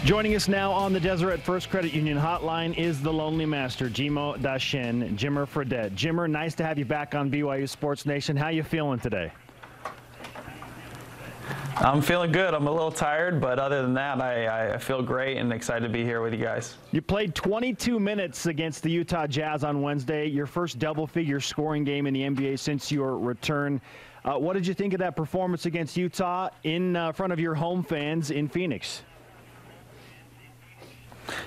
Joining us now on the Deseret First Credit Union hotline is the Lonely Master, Jimmer Fredette. Jimmer, nice to have you back on BYU Sports Nation. How you feeling today? I'm feeling good. I'm a little tired, but other than that, I feel great and excited to be here with you guys. You played 22 minutes against the Utah Jazz on Wednesday, your first double-figure scoring game in the NBA since your return. What did you think of that performance against Utah in front of your home fans in Phoenix?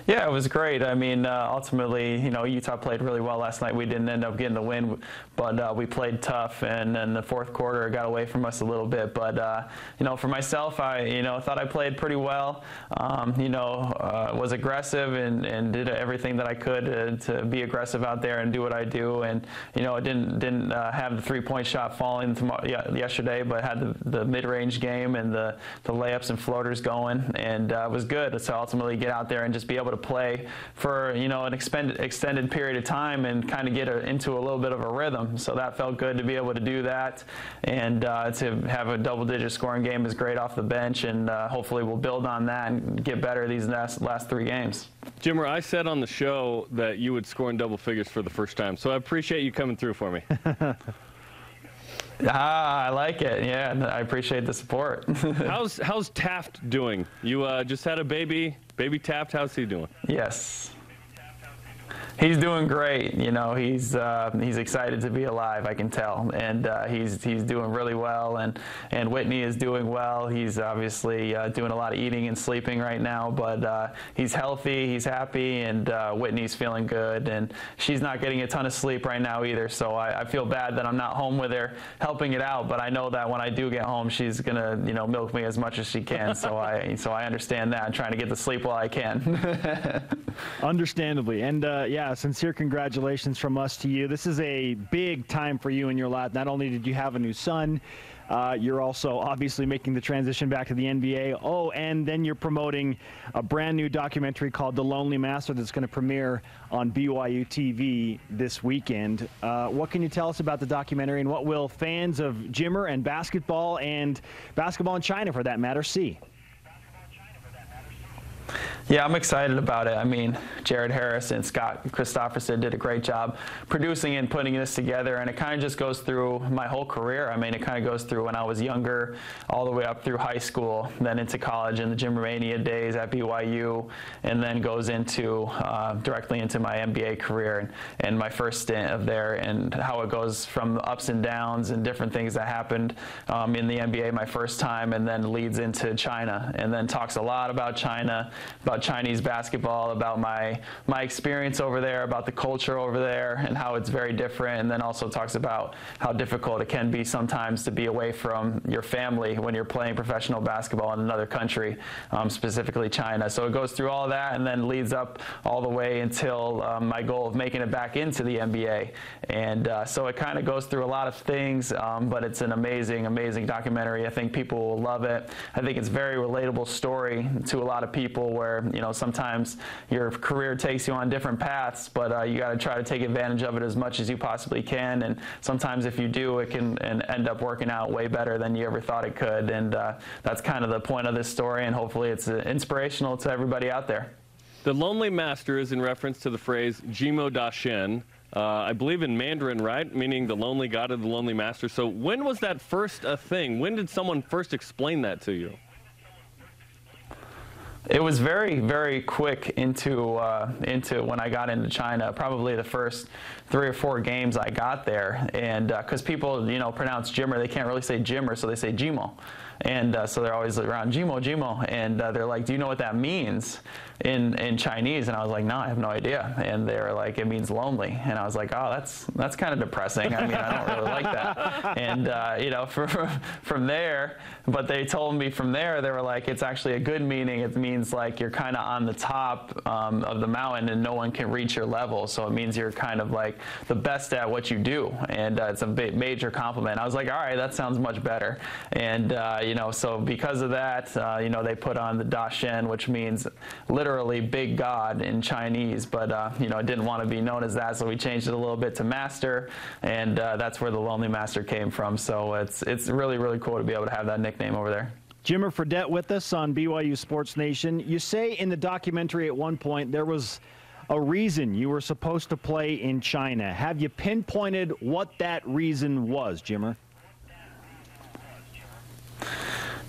Yeah, it was great. I mean, ultimately, Utah played really well last night. We didn't end up getting the win, but we played tough, and then the fourth quarter got away from us a little bit. But, for myself, I, thought I played pretty well. Was aggressive and did everything that I could to be aggressive out there and do what I do. And, I didn't have the three-point shot falling yesterday, but had the mid-range game and the layups and floaters going, and it was good to ultimately get out there and just be able to play for an extended period of time and kind of get into a little bit of a rhythm. So that felt good to be able to do that, and to have a double-digit scoring game is great off the bench, and hopefully we'll build on that and get better these last three games. Jimmer, I said on the show that you would score in double figures for the first time, so I appreciate you coming through for me. I like it. Yeah, I appreciate the support. How's Taft doing? You just had a baby Taft. How's he doing? Yes. He's doing great. He's excited to be alive, I can tell, and he's doing really well. And Whitney is doing well. He's obviously doing a lot of eating and sleeping right now, but he's healthy, he's happy, and Whitney's feeling good. And she's not getting a ton of sleep right now either. So I feel bad that I'm not home with her helping it out. But I know that when I do get home, she's gonna milk me as much as she can. So I understand that. I'm trying to get to sleep while I can. Understandably, and yeah. Sincere congratulations from us to you. This is a big time for you in your life. Not only did you have a new son, you're also obviously making the transition back to the NBA. Oh, and then you're promoting a brand new documentary called The Lonely Master that's going to premiere on BYUtv this weekend. What can you tell us about the documentary, and what will fans of Jimmer and basketball in China, for that matter, see? Yeah, I'm excited about it. I mean, Jared Harris and Scott Christopherson did a great job producing and putting this together, and it kind of just goes through my whole career. I mean, it kind of goes through when I was younger, all the way up through high school, then into college and the Jimmermania days at BYU, and then goes into directly into my NBA career and my first stint of there, and how it goes from ups and downs and different things that happened in the NBA my first time, and then leads into China, and then talks a lot about China, about Chinese basketball, about my experience over there, about the culture over there, and how it's very different, and then also talks about how difficult it can be sometimes to be away from your family when you're playing professional basketball in another country, specifically China. So it goes through all that, and then leads up all the way until my goal of making it back into the NBA. And so it kind of goes through a lot of things, but it's an amazing, amazing documentary. I think people will love it. I think it's a very relatable story to a lot of people, where sometimes your career takes you on different paths, but you got to try to take advantage of it as much as you possibly can. And sometimes if you do, it can end up working out way better than you ever thought it could. And that's kind of the point of this story, and hopefully it's inspirational to everybody out there. The Lonely Master is in reference to the phrase Jimo Da Shen, I believe in Mandarin, right? Meaning the lonely god or the lonely master. So when was that first a thing? When did someone first explain that to you? It was very, very quick into when I got into China. Probably the first 3 or 4 games I got there, and because people pronounce Jimmer, they can't really say Jimmer, so they say Jimo, and so they're always around Jimo, and they're like, "Do you know what that means in Chinese?" And I was like, "No, I have no idea." And they were like, "It means lonely," and I was like, "Oh, that's kind of depressing. I mean, I don't really like that." And from there, but they told me from there, they were like, "It's actually a good meaning. It means like you're kind of on the top of the mountain and no one can reach your level. So it means you're kind of like the best at what you do." And it's a major compliment. I was like, "All right, that sounds much better." And so because of that, they put on the Da Shen, which means literally big God in Chinese, but I didn't want to be known as that, so we changed it a little bit to Master, and that's where the Lonely Master came from. So it's really, really cool to be able to have that nickname over there. Jimmer Fredette with us on BYU Sports Nation. You say in the documentary at one point there was a reason you were supposed to play in China. Have you pinpointed what that reason was, Jimmer?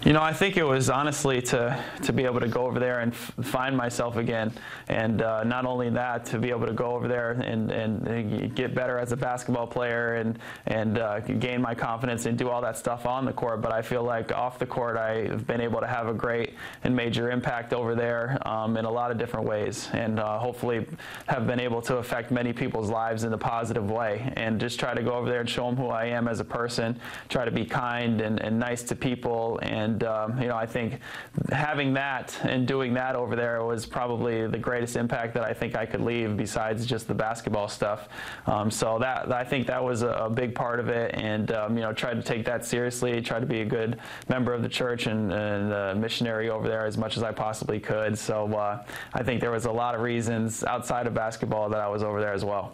You know, I think it was honestly to be able to go over there and find myself again. And not only that, to be able to go over there and get better as a basketball player and gain my confidence and do all that stuff on the court. But I feel like off the court, I've been able to have a great and major impact over there in a lot of different ways. And hopefully have been able to affect many people's lives in a positive way. And just try to go over there and show them who I am as a person, try to be kind and nice to people. And you know, I think having that and doing that over there was probably the greatest impact that I think I could leave besides just the basketball stuff. So I think that was a big part of it, and you know, tried to take that seriously, tried to be a good member of the church and a missionary over there as much as I possibly could. So I think there was a lot of reasons outside of basketball that I was over there as well.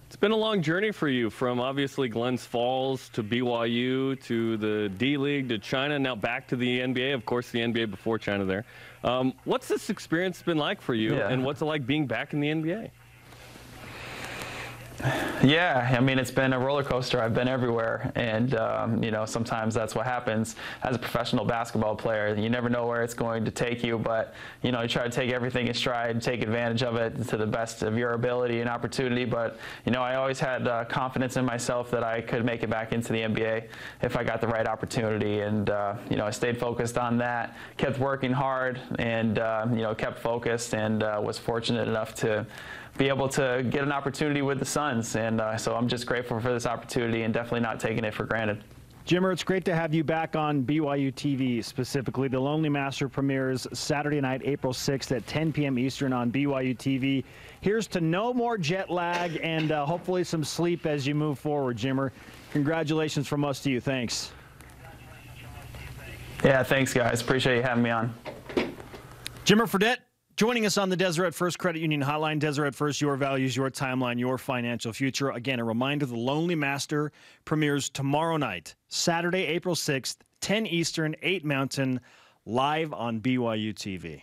It's been a long journey for you, from obviously Glens Falls to BYU to the D-League to China, now back to the NBA. Of course, the NBA before China there. What's this experience been like for you, and what's it like being back in the NBA? Yeah, I mean, it's been a roller coaster. I've been everywhere, and you know, sometimes that's what happens as a professional basketball player. You never know where it's going to take you, but you know, you try to take everything in stride, take advantage of it to the best of your ability and opportunity. But you know, I always had confidence in myself that I could make it back into the NBA if I got the right opportunity, and you know, I stayed focused on that, kept working hard, and you know, kept focused, and was fortunate enough to be able to get an opportunity with the Suns. And so I'm just grateful for this opportunity and definitely not taking it for granted. Jimmer, it's great to have you back on BYUtv specifically. The Lonely Master premieres Saturday night, April 6th at 10 p.m. Eastern on BYUtv. Here's to no more jet lag and hopefully some sleep as you move forward, Jimmer. Congratulations from us to you. Thanks. Yeah, thanks, guys. Appreciate you having me on. Jimmer Fredette joining us on the Deseret First Credit Union Hotline. Deseret First, your values, your timeline, your financial future. Again, a reminder, The Lonely Master premieres tomorrow night, Saturday, April 6th, 10 Eastern, 8 Mountain, live on BYUtv.